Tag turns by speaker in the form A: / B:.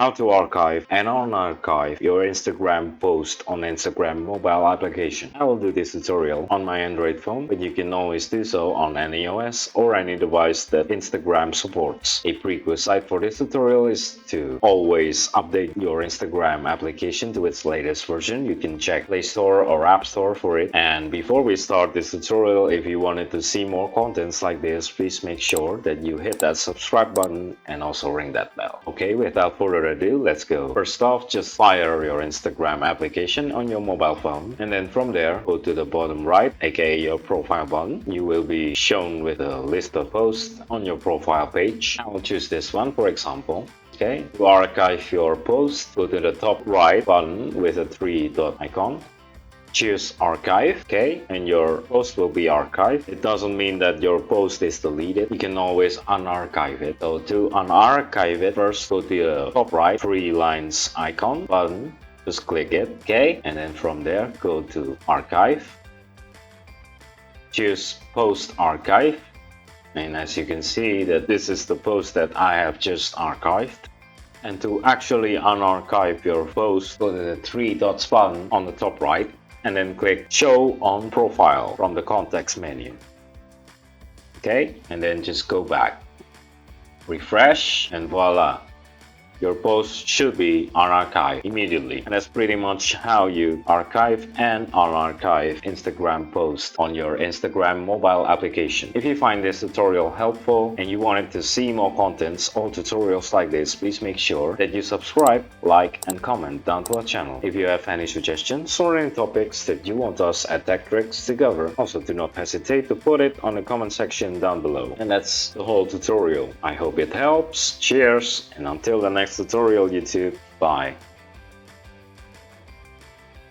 A: How to archive and unarchive your Instagram post on Instagram mobile application. I will do this tutorial on my Android phone, but you can always do so on any OS or any device that Instagram supports. A prerequisite for this tutorial is to always update your Instagram application to its latest version. You can check Play Store or App Store for it. And before we start this tutorial, if you wanted to see more contents like this, please make sure that you hit that subscribe button and also ring that bell. Okay, without further ado, let's go. First off, just fire your Instagram application on your mobile phone, and then from there go to the bottom right, aka your profile button. You will be shown with a list of posts on your profile page. I will choose this one for example. Okay, to archive your post, go to the top right button with a three-dot icon. Choose archive, okay, and your post will be archived. It doesn't mean that your post is deleted. You can always unarchive it. So to unarchive it, first go to the top right three lines icon button, just click it, okay, and then from there go to archive. Choose post archive, and as you can see that this is the post that I have just archived. And to actually unarchive your post, go to the three dots button on the top right, and then click Show on Profile from the context menu. Okay, and then just go back, refresh, and voila, your post should be unarchived immediately. And that's pretty much how you archive and unarchive Instagram posts on your Instagram mobile application. If you find this tutorial helpful and you wanted to see more contents or tutorials like this, please make sure that you subscribe, like, and comment down to our channel. If you have any suggestions or any topics that you want us at Tech Tricks to cover, also do not hesitate to put it on the comment section down below. And that's the whole tutorial. I hope it helps. Cheers, and until the next tutorial, YouTube. Bye.